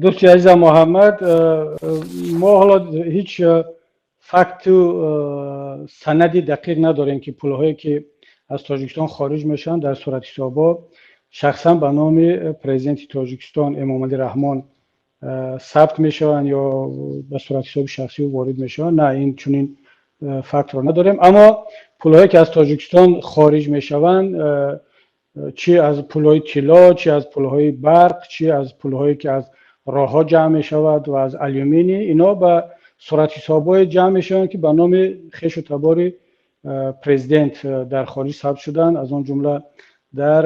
دوستی عزیز محمد، ما حالا هیچ فکت و سندی دقیق نداریم که پولهایی که از تاجیکستان خارج میشن در صورت حسابا شخصا به نام پرزیدنت تاجیکستان امامعلی رحمان ثبت میشن یا به صورت حساب شخصی وارد میشن. نه، این چنین فکت رو نداریم. اما پولهایی که از تاجیکستان خارج میشوند، چی از پولهای طلا، چی از پولهای برق، چی از پولهایی که از راهها جمع می شود و از آلومینی، اینا به صورت حسابای جمع می شوند که به نام خویش و تبار پرزیدنت در خارج ثبت شدن، از اون جمله در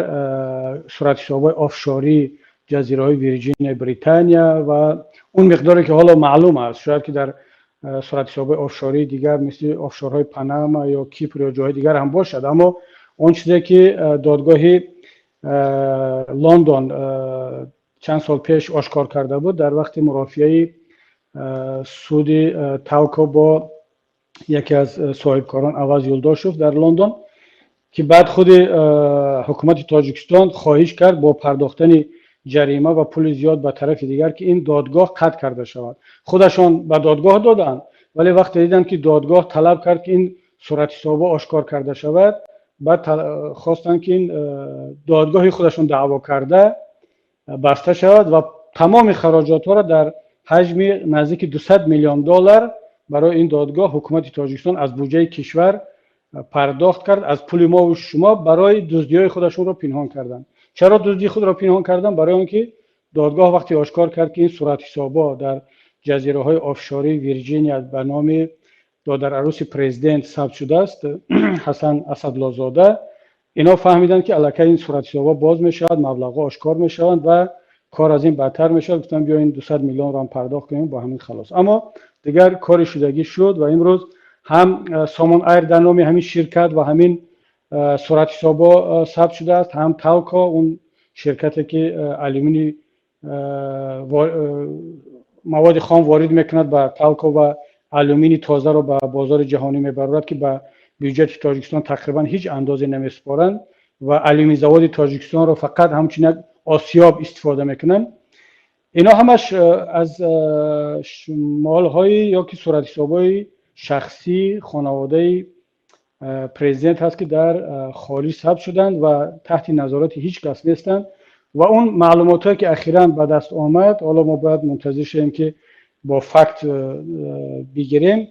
صورت حسابای آفشاری جزیره های ویرجین بریتانیا و اون مقداری که حالا معلوم است، شاید که در صورت حسابای آفشاری دیگر مثل آفشورهای پاناما یا کیپر یا جای دیگر هم باشد. اما اون چیزی که دادگاه لندن چند سال پیش آشکار کرده بود در وقت مرافعه سود تاوکو با یکی از صاحبکاران عوض یولداشوف در لندن، که بعد خود حکومت تاجیکستان خواهش کرد با پرداختن جریمه و پول زیاد به طرف دیگر که این دادگاه قطع کرده شود. خودشان به دادگاه دادن، ولی وقتی دیدن که دادگاه طلب کرد که این صورت حسابا آشکار کرده شود، بعد خواستن که این دادگاهی خودشون دعوا کرده بسته شود و تمام خراجات ها را در حجم نزدیک 200 میلیون دلار برای این دادگاه حکومت تاجیکستان از بودجه کشور پرداخت کرد. از پول ما و شما برای دزدی‌های خودشون را پنهان کردن. چرا دزدی خود را پنهان کردن؟ برای اینکه دادگاه وقتی آشکار کرد که این صورت حسابا در جزیره های آفشاری ویرجینیا به نام دادر عروس پرزیدنت ثبت شده است، حسن اسدالله‌زاده، اینا فهمیدن که الکی این صورت حسابا باز میشود، مبلغ آشکار میشوند و کار از این بدتر میشود. گفتن بیاین 200 میلیون را هم پرداخت کنیم با همین خلاص. اما دیگر کار شدگی شد و امروز هم سامان ایر در نام همین شرکت و همین صورت حسابا ثبت شده است، هم تاوکا، اون شرکتی که آلومینی مواد خام وارد میکند به تاوکا و آلومینی تازه رو به بازار جهانی میبرد که به بودجه تاجیکستان تقریبا هیچ اندازه نمیسپارند و آلومینی زواد تاجیکستان رو فقط همچنین آسیاب استفاده میکنن. اینا همش از مال‌های یا که صورت حساب‌های شخصی خانواده پرزیدنت هست که در خارج ثبت شدند و تحت نظارت هیچ کس نیستند و اون معلوماتی که اخیراً به دست آمد، حالا ما باید منتظر شیم که با فکت بگیریم.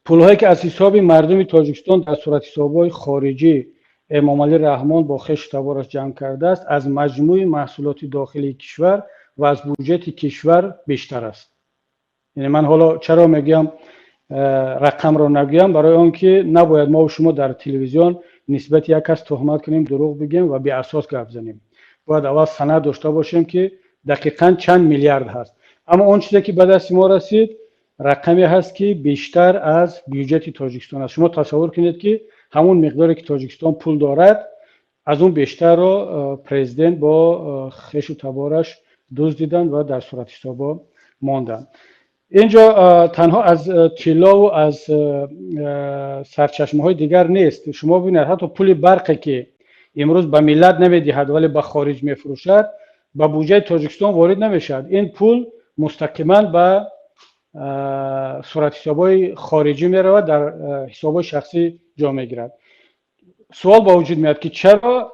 پول‌هایی که از حساب مردم تاجیکستان در صورت حساب‌های خارجی امامعلی رحمان با خویش تبارش جمع کرده است، از مجموع محصولات داخلی کشور و از بودجه کشور بیشتر است. یعنی من حالا چرا میگم رقم رو نگویم؟ برای آنکه نباید ما و شما در تلویزیون نسبت یک کس تهمت کنیم، دروغ بگیم و بی اساس گپ بزنیم. باید اول سند داشته باشیم که دقیقاً چند میلیارد هست. اما اون چیزی که به دست ما رسید رقمی هست که بیشتر از بودجه تاجیکستان است. شما تصور کنید که همون مقداری که تاجیکستان پول دارد از اون بیشتر رو پرزیدنت با خویش و تبارش دزدیدن و در صورت حسابا ماندن. اینجا تنها از طلا و از سرچشمه های دیگر نیست. شما ببینید حتی پول برقی که امروز به ملت نمیدهد ولی به خارج میفروشد، به بودجه تاجیکستان وارد نمیشد. این پول مستقیما به صورت حساب‌های خارجی میرود، در حساب‌های شخصی جا میگیرد. سوال با وجود میاد که چرا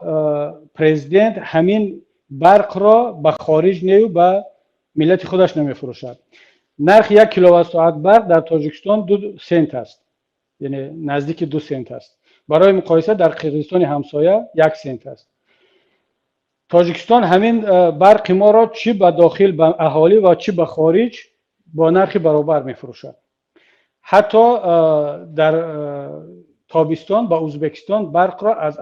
پرزیدنت همین برق را به خارج نیو به ملت خودش نمیفروشد؟ نرخ 1 کیلووات ساعت برق در تاجیکستان 2 سنت است، یعنی نزدیک 2 سنت است. برای مقایسه در قرقیزستان همسایه 1 سنت است. تاجیکستان همین برق ما را چی به داخل به اهالی و چی به خارج با نرخ برابر میفروشد. حتی در تابستان با ازبکستان برق را از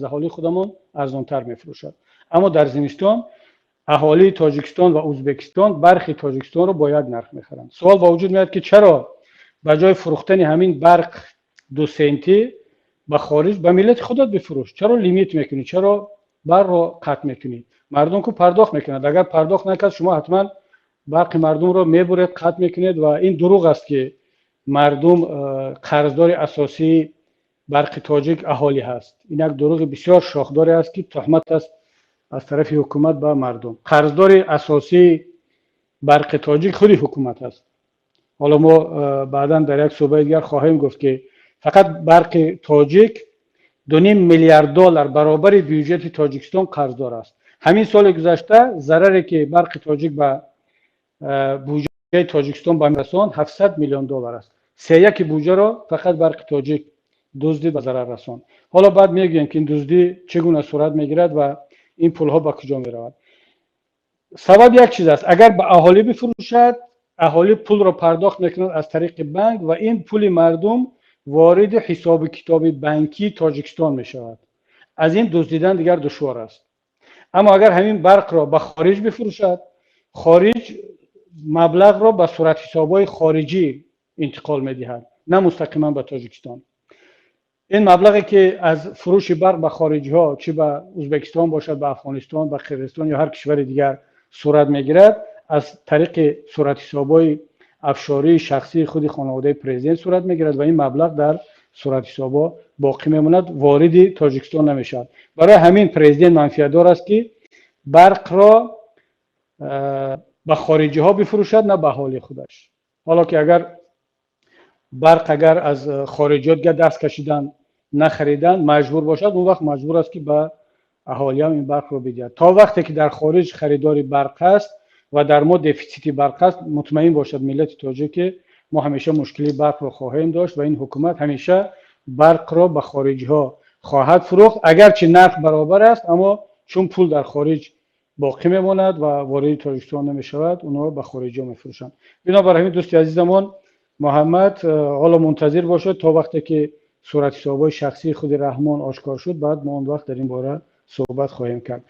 اهالی خودمان ارزانتر میفروشد، اما در زمستان اهالی تاجیکستان و ازبکستان برق تاجیکستان رو با یک نرخ میخرند. سوال با وجود میاد که چرا به جای فروختن همین برق 2 سنتی به خارج به ملت خودت بفروش؟ چرا لیمیت میکنی؟ چرا برق رو قطع میکنی؟ مردم کو پرداخت میکنند. اگر پرداخت نکرد شما حتما برق مردم رو میبرید، قطع میکنید و این دروغ است که مردم قرضدار اساسی برق تاجیک اهالی هست. این یک دروغ بسیار شاخداری است که تهمت است از طرف حکومت به مردم. قرضدار اساسی برق تاجیک خودی حکومت است. حالا ما بعدا در یک صحبت دیگر خواهیم گفت که فقط برق تاجیک 2.5 میلیارد دلار برابر بودجه تاجیکستان قرضدار است. همین سال گذشته ضرری که برق تاجیک به بودجه تاجیکستان به رساند 700 میلیون دلار است. 3/1 بودجه را فقط برق تاجیک دزدید و ضرر رساند. حالا بعد میگیم که این دزدی چگونه صورت میگیرد و این پول ها به کجا میرود. سبب یک چیز است، اگر به اهالی بفروشد، اهالی پول را پرداخت میکنند از طریق بانک و این پول مردم وارد حساب کتاب بانکی تاجیکستان میشود. از این دزدیدن دیگر دشوار است. اما اگر همین برق را به خارج بفروشد، خارج مبلغ را به صورت حساب‌های خارجی انتقال میدهد، نه مستقیما به تاجیکستان. این مبلغی که از فروش برق به خارجی ها، چه به ازبکستان باشد، به افغانستان، به قرقیزستان یا هر کشور دیگر صورت میگیرد، از طریق صورت حساب‌های افشاری شخصی خود خانواده پرزیدنت صورت میگیرد و این مبلغ در صورت حساب‌ها باقی میماند، وارد تاجیکستان نمیشود. برای همین پرزیدنت منفعت‌دار است که برق را به خارجی ها بفروشد، نه به اهالی خودش. حالا که اگر برق از خارجیات دست کشیدن نخریدن مجبور باشد، اون وقت مجبور است که به اهالی هم این برق رو بدهد. تا وقتی که در خارج خریداری برق است و در ما دفیسیتی برق است، مطمئن باشد ملت تاجیک که ما همیشه مشکلی برق رو خواهیم داشت و این حکومت همیشه برق را به خارجی ها خواهد فروخت، اگرچه نرخ برابر است، اما چون پول در خارج باقی میماند و وارد تاجیکستان نمیشود، اونها به خارجی ها میفروشند. بنابراین همین دوستی عزیزمان، محمد حالا منتظر باشد تا وقتی که صورت حساب‌های شخصی خود رحمان آشکار شد، بعد ما اون وقت در این باره صحبت خواهیم کرد.